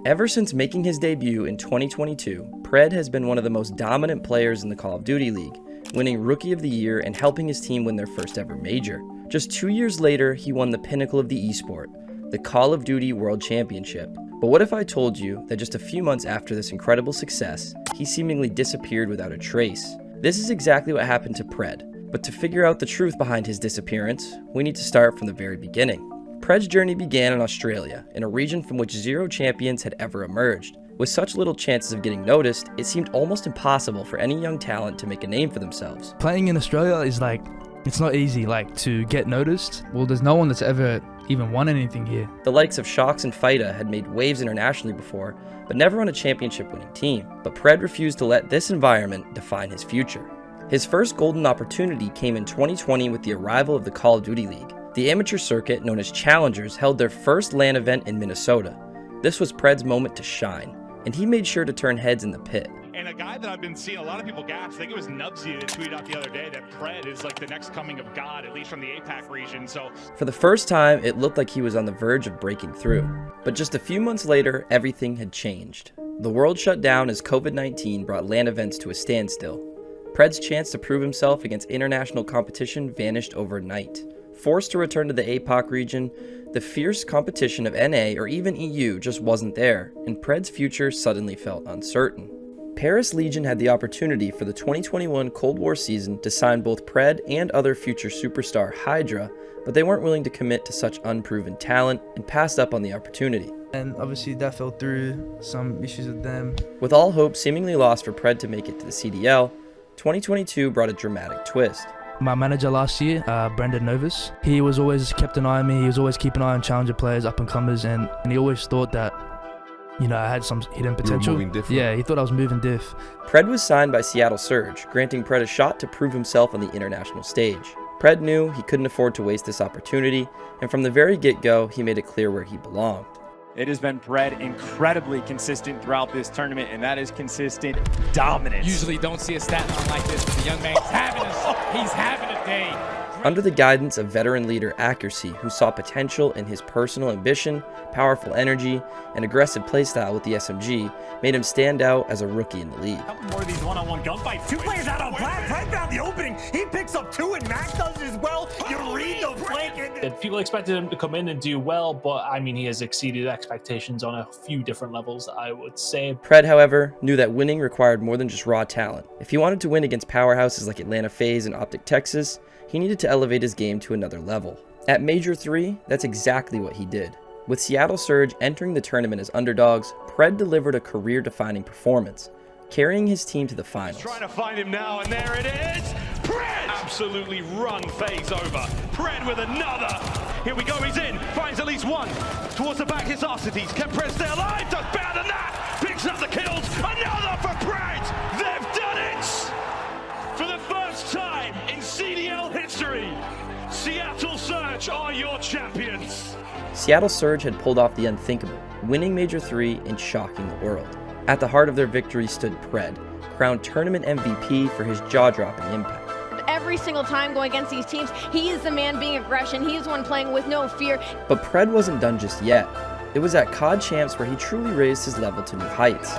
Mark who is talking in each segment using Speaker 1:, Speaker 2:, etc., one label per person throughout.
Speaker 1: Ever since making his debut in 2022, Pred has been one of the most dominant players in the Call of Duty League, winning Rookie of the Year and helping his team win their first ever major. Just 2 years later, he won the pinnacle of the esport, the Call of Duty World Championship. But what if I told you that just a few months after this incredible success, he seemingly disappeared without a trace? This is exactly what happened to Pred. But to figure out the truth behind his disappearance, we need to start from the very beginning. Pred's journey began in Australia, in a region from which 0 champions had ever emerged. With such little chances of getting noticed, it seemed almost impossible for any young talent to make a name for themselves.
Speaker 2: Playing in Australia is it's not easy, to get noticed. Well, there's no one that's ever even won anything here.
Speaker 1: The likes of Shox and Fida had made waves internationally before, but never on a championship-winning team. But Pred refused to let this environment define his future. His first golden opportunity came in 2020 with the arrival of the Call of Duty League. The amateur circuit, known as Challengers, held their first LAN event in Minnesota. This was Pred's moment to shine, and he made sure to turn heads in the pit.
Speaker 3: And a guy that I've been seeing a lot of people gas, I think it was Nubsy that tweeted out the other day that Pred is like the next coming of God, at least from the APAC region. So
Speaker 1: for the first time, it looked like he was on the verge of breaking through. But just a few months later, everything had changed. The world shut down as COVID-19 brought LAN events to a standstill. Pred's chance to prove himself against international competition vanished overnight. Forced to return to the APAC region, the fierce competition of NA or even EU just wasn't there, and Pred's future suddenly felt uncertain. Paris Legion had the opportunity for the 2021 Cold War season to sign both Pred and other future superstar Hydra, but they weren't willing to commit to such unproven talent and passed up on the opportunity.
Speaker 2: And obviously that fell through, some issues with them.
Speaker 1: With all hope seemingly lost for Pred to make it to the CDL, 2022 brought a dramatic twist.
Speaker 2: My manager last year, Brendan Novus, he was always kept an eye on me. He was always keeping an eye on challenger players, up and comers, and he always thought that, I had some hidden potential. Yeah, he thought I was moving diff.
Speaker 1: Pred was signed by Seattle Surge, granting Pred a shot to prove himself on the international stage. Pred knew he couldn't afford to waste this opportunity, and from the very get-go, he made it clear where he belonged.
Speaker 4: It has been Pred incredibly consistent throughout this tournament, and that is consistent dominance.
Speaker 5: Usually don't see a stat line like this, but the young man's having a day.
Speaker 1: Under the guidance of veteran leader Accuracy, who saw potential in his personal ambition, powerful energy, and aggressive playstyle with the SMG, made him stand out as a rookie in the league.
Speaker 6: A couple more of these one-on-one gunfights. 2 players out on Pred. Pred found the opening. He picks up 2, and Max does it as well. You read the flank.
Speaker 7: People expected him to come in and do well, but he has exceeded expectations on a few different levels, I would say.
Speaker 1: Pred, however, knew that winning required more than just raw talent. If he wanted to win against powerhouses like Atlanta FaZe and OpTic Texas, he needed to elevate his game to another level. At Major 3, that's exactly what he did. With Seattle Surge entering the tournament as underdogs, Pred delivered a career-defining performance, carrying his team to the finals.
Speaker 3: Trying to find him now, and there it is! Pred absolutely run FaZe over. Pred with another. Here we go, he's in. Finds at least one. Towards the back, his Arcides. Can Pred stay alive? Does better than that. Picks up the kills. Another for Pred. They've done it! For the first time in CDL history, Seattle Surge are your champions.
Speaker 1: Seattle Surge had pulled off the unthinkable, winning Major 3 and shocking the world. At the heart of their victory stood Pred, crowned tournament MVP for his jaw-dropping impact.
Speaker 8: Every single time going against these teams, he is the man being aggression. He is one playing with no fear.
Speaker 1: But Pred wasn't done just yet. It was at COD Champs where he truly raised his level to new heights.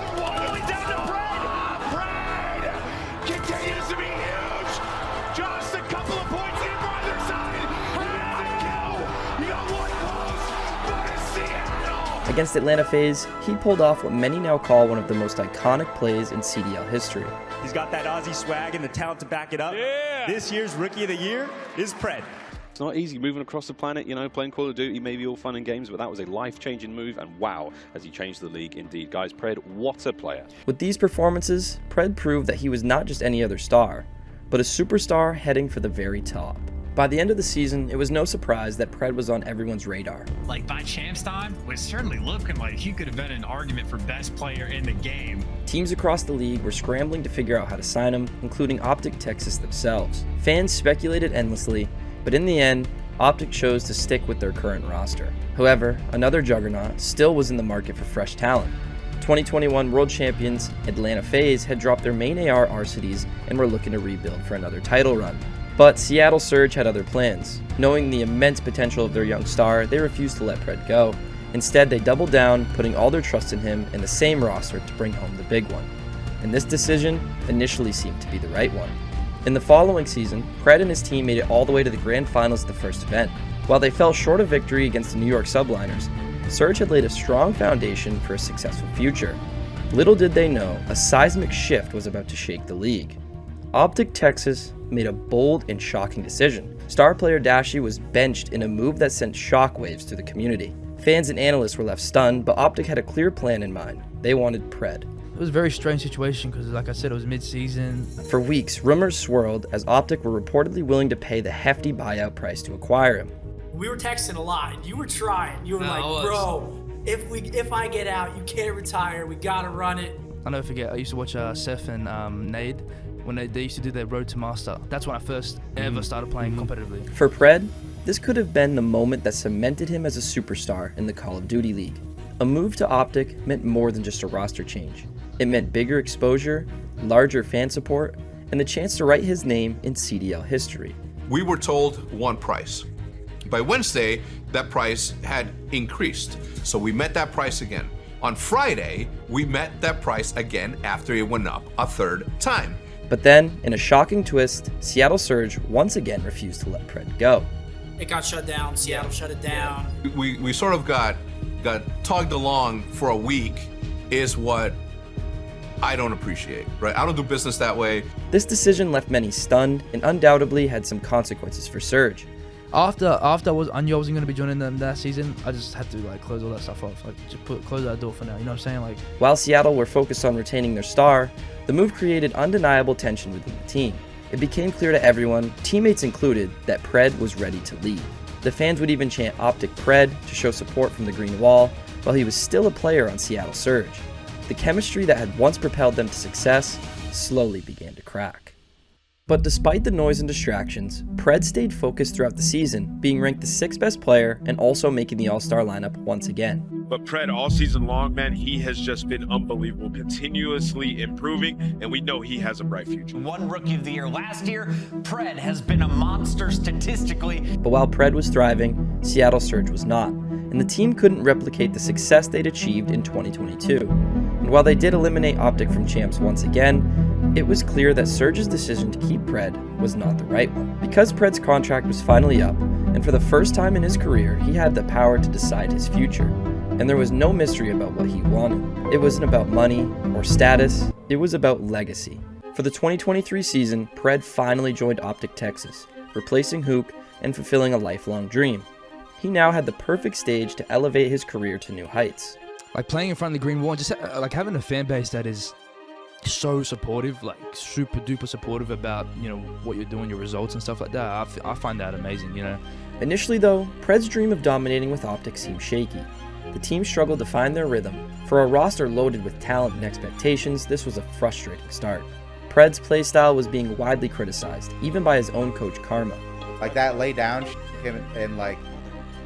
Speaker 1: Against Atlanta FaZe, he pulled off what many now call one of the most iconic plays in CDL history.
Speaker 6: He's got that Aussie swag and the talent to back it up. Yeah. This year's Rookie of the Year is Pred.
Speaker 9: It's not easy moving across the planet, playing Call of Duty may be all fun and games, but that was a life-changing move, and wow, has he changed the league indeed. Guys, Pred, what a player.
Speaker 1: With these performances, Pred proved that he was not just any other star, but a superstar heading for the very top. By the end of the season, it was no surprise that Pred was on everyone's radar.
Speaker 10: By champs time, it was certainly looking like he could have been an argument for best player in the game.
Speaker 1: Teams across the league were scrambling to figure out how to sign him, including OpTic Texas themselves. Fans speculated endlessly, but in the end, OpTic chose to stick with their current roster. However, another juggernaut still was in the market for fresh talent. 2021 world champions Atlanta FaZe had dropped their main AR Arcides and were looking to rebuild for another title run. But Seattle Surge had other plans. Knowing the immense potential of their young star, they refused to let Pred go, Instead, they doubled down, putting all their trust in him and the same roster to bring home the big one. And this decision initially seemed to be the right one. In the following season, Pred and his team made it all the way to the grand finals of the first event. While they fell short of victory against the New York Subliners, Surge had laid a strong foundation for a successful future. Little did they know, a seismic shift was about to shake the league. OpTic Texas made a bold and shocking decision. Star player Dashi was benched in a move that sent shockwaves through the community. Fans and analysts were left stunned, but OpTic had a clear plan in mind. They wanted Pred.
Speaker 2: It was a very strange situation because, like I said, it was mid-season.
Speaker 1: For weeks, rumors swirled as OpTic were reportedly willing to pay the hefty buyout price to acquire him.
Speaker 11: We were texting a lot. You were trying. You were bro, if I get out, you can't retire. We gotta run it.
Speaker 2: I'll never forget, I used to watch Seth and Nade when they used to do their Road to Master. That's when I first ever started playing competitively.
Speaker 1: For Pred, this could have been the moment that cemented him as a superstar in the Call of Duty League. A move to OpTic meant more than just a roster change. It meant bigger exposure, larger fan support, and the chance to write his name in CDL history.
Speaker 12: We were told one price. By Wednesday, that price had increased, so we met that price again. On Friday, we met that price again after it went up a third time.
Speaker 1: But then, in a shocking twist, Seattle Surge once again refused to let Pred go.
Speaker 11: It got shut down. Seattle shut it down.
Speaker 12: We sort of got tugged along for a week, is what I don't appreciate, right? I don't do business that way.
Speaker 1: This decision left many stunned and undoubtedly had some consequences for Surge.
Speaker 2: After I knew I wasn't going to be joining them that season, I just had to close all that stuff off. Just close that door for now, you know what I'm saying?
Speaker 1: While Seattle were focused on retaining their star, the move created undeniable tension within the team. It became clear to everyone, teammates included, that Pred was ready to leave. The fans would even chant OpTic Pred to show support from the green wall, while he was still a player on Seattle Surge. The chemistry that had once propelled them to success slowly began to crack. But despite the noise and distractions, Pred stayed focused throughout the season, being ranked the 6th best player and also making the All-Star lineup once again.
Speaker 13: But Pred, all season long, man, he has just been unbelievable, continuously improving, and we know he has a bright future.
Speaker 14: Won Rookie of the Year last year. Pred has been a monster statistically.
Speaker 1: But while Pred was thriving, Seattle Surge was not, and the team couldn't replicate the success they'd achieved in 2022. And while they did eliminate OpTic from champs once again, it was clear that Surge's decision to keep Pred was not the right one. Because Pred's contract was finally up, and for the first time in his career, he had the power to decide his future. And there was no mystery about what he wanted. It wasn't about money or status, it was about legacy. For the 2023 season, Pred finally joined OpTic Texas, replacing Hook and fulfilling a lifelong dream. He now had the perfect stage to elevate his career to new heights.
Speaker 2: Playing in front of the green wall, just having a fan base that is so supportive, super duper supportive about, what you're doing, your results and stuff like that. I find that amazing,
Speaker 1: Initially though, Pred's dream of dominating with OpTic seemed shaky. The team struggled to find their rhythm. For a roster loaded with talent and expectations, this was a frustrating start. Pred's playstyle was being widely criticized, even by his own coach Karma.
Speaker 15: That lay down and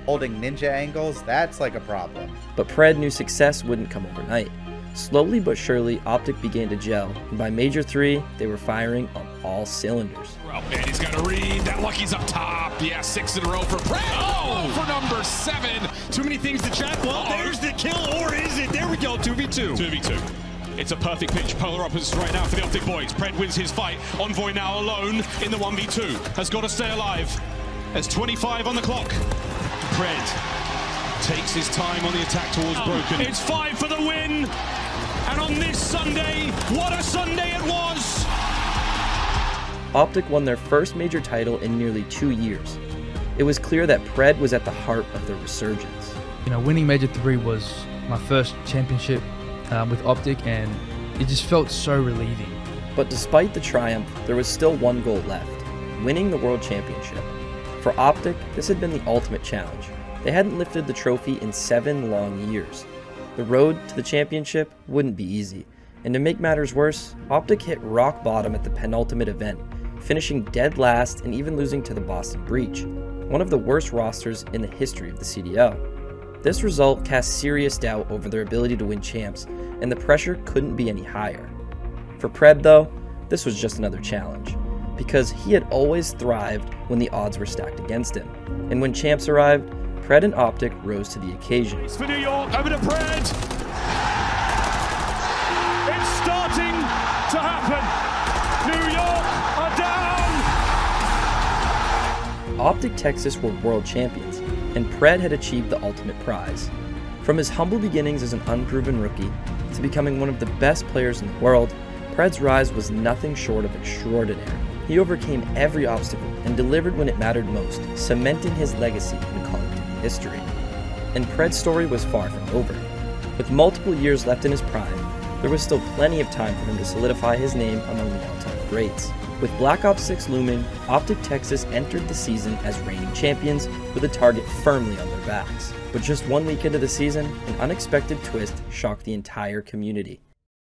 Speaker 15: holding ninja angles, that's a problem.
Speaker 1: But Pred knew success wouldn't come overnight. Slowly but surely, OpTic began to gel, and by Major 3, they were firing on all cylinders.
Speaker 3: And he's got to read. That Lucky's up top. Yeah, 6 in a row for Pred. Oh, for number 7. Too many things to check. Well, there's the kill, or is it? There we go, 2v2. 2v2. It's a perfect pitch. Polar opposites right now for the OpTic boys. Pred wins his fight. Envoy now alone in the 1v2. Has got to stay alive. There's 25 on the clock. Pred takes his time on the attack towards Broken. It's 5 for the win. And on this Sunday, what a Sunday it was!
Speaker 1: OpTic won their first major title in nearly 2 years. It was clear that Pred was at the heart of their resurgence.
Speaker 2: Winning Major 3 was my first championship with OpTic, and it just felt so relieving.
Speaker 1: But despite the triumph, there was still one goal left: winning the World Championship. For OpTic, this had been the ultimate challenge. They hadn't lifted the trophy in 7 long years. The road to the championship wouldn't be easy, and to make matters worse, OpTic hit rock bottom at the penultimate event, finishing dead last and even losing to the Boston Breach, one of the worst rosters in the history of the CDL. This result cast serious doubt over their ability to win champs, and the pressure couldn't be any higher. For Pred though, this was just another challenge, because he had always thrived when the odds were stacked against him, and when champs arrived, Pred and OpTic rose to the occasion.
Speaker 3: It's for New York, over to Pred. It's starting to happen. New York are down.
Speaker 1: OpTic Texas were world champions, and Pred had achieved the ultimate prize. From his humble beginnings as an unproven rookie to becoming one of the best players in the world, Pred's rise was nothing short of extraordinary. He overcame every obstacle and delivered when it mattered most, cementing his legacy in Call of Duty history. And Pred's story was far from over. With multiple years left in his prime, there was still plenty of time for him to solidify his name among the all-time greats. With Black Ops 6 looming, OpTic Texas entered the season as reigning champions with a target firmly on their backs. But just 1 week into the season, an unexpected twist shocked the entire community.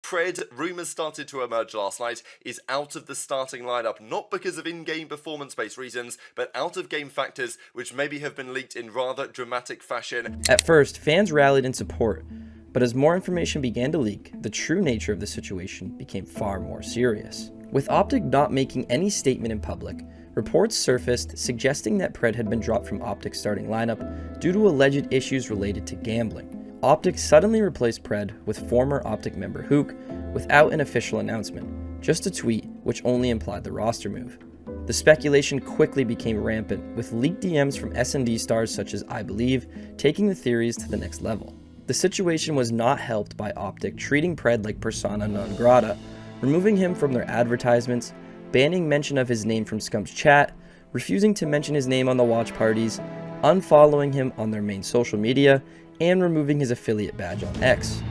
Speaker 16: Pred, rumours started to emerge last night, is out of the starting lineup, not because of in-game performance-based reasons, but out-of-game factors which maybe have been leaked in rather dramatic fashion.
Speaker 1: At first, fans rallied in support, but as more information began to leak, the true nature of the situation became far more serious. With OpTic not making any statement in public, reports surfaced suggesting that Pred had been dropped from OpTic's starting lineup due to alleged issues related to gambling. OpTic suddenly replaced Pred with former OpTic member Hook without an official announcement, just a tweet which only implied the roster move. The speculation quickly became rampant, with leaked DMs from S&D stars such as I Believe taking the theories to the next level. The situation was not helped by OpTic treating Pred like persona non grata, removing him from their advertisements, banning mention of his name from Scump's chat, refusing to mention his name on the watch parties, unfollowing him on their main social media, and removing his affiliate badge on X.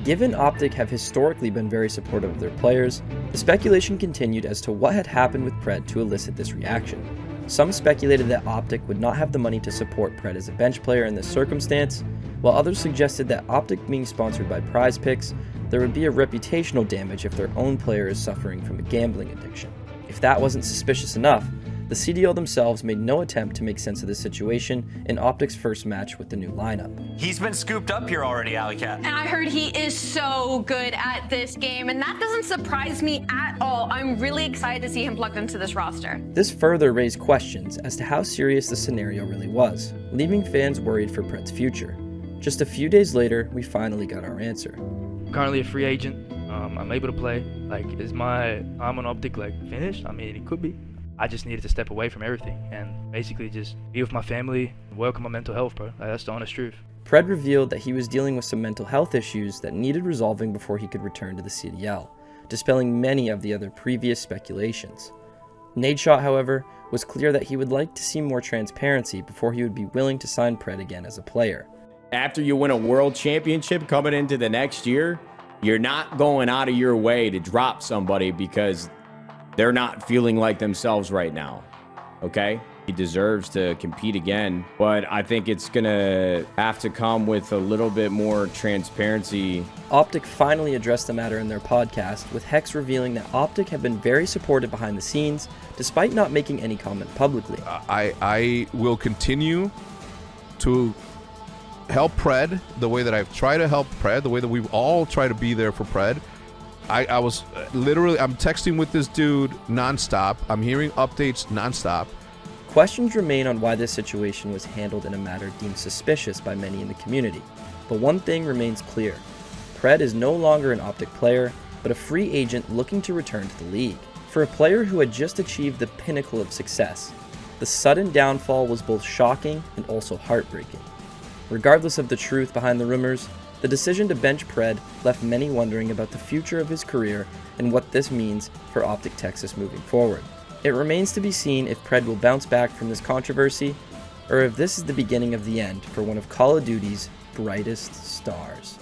Speaker 1: Given OpTic have historically been very supportive of their players, the speculation continued as to what had happened with Pred to elicit this reaction. Some speculated that OpTic would not have the money to support Pred as a bench player in this circumstance, while others suggested that OpTic being sponsored by Prize Picks, there would be a reputational damage if their own player is suffering from a gambling addiction. If that wasn't suspicious enough, the CDL themselves made no attempt to make sense of the situation in OpTic's first match with the new lineup.
Speaker 14: He's been scooped up here already, Alleycat.
Speaker 8: And I heard he is so good at this game, and that doesn't surprise me at all. I'm really excited to see him plugged into this roster.
Speaker 1: This further raised questions as to how serious the scenario really was, leaving fans worried for Pred's future. Just a few days later, we finally got our answer.
Speaker 2: I'm currently a free agent. I'm able to play. Is my arm on OpTic finished? I mean, it could be. I just needed to step away from everything and basically just be with my family, work on my mental health, bro. That's the honest truth.
Speaker 1: Pred revealed that he was dealing with some mental health issues that needed resolving before he could return to the CDL, dispelling many of the other previous speculations. Nadeshot, however, was clear that he would like to see more transparency before he would be willing to sign Pred again as a player.
Speaker 17: After you win a world championship coming into the next year, you're not going out of your way to drop somebody because they're not feeling like themselves right now, okay? He deserves to compete again, but I think it's gonna have to come with a little bit more transparency.
Speaker 1: OpTic finally addressed the matter in their podcast, with Hex revealing that OpTic have been very supportive behind the scenes, despite not making any comment publicly.
Speaker 12: I will continue to help Pred the way that I've tried to help Pred, the way that we've all tried to be there for Pred. I was literally, I'm texting with this dude nonstop. I'm hearing updates nonstop.
Speaker 1: Questions remain on why this situation was handled in a manner deemed suspicious by many in the community. But one thing remains clear. Pred is no longer an OpTic player, but a free agent looking to return to the league. For a player who had just achieved the pinnacle of success, the sudden downfall was both shocking and also heartbreaking. Regardless of the truth behind the rumors, the decision to bench Pred left many wondering about the future of his career and what this means for OpTic Texas moving forward. It remains to be seen if Pred will bounce back from this controversy, or if this is the beginning of the end for one of Call of Duty's brightest stars.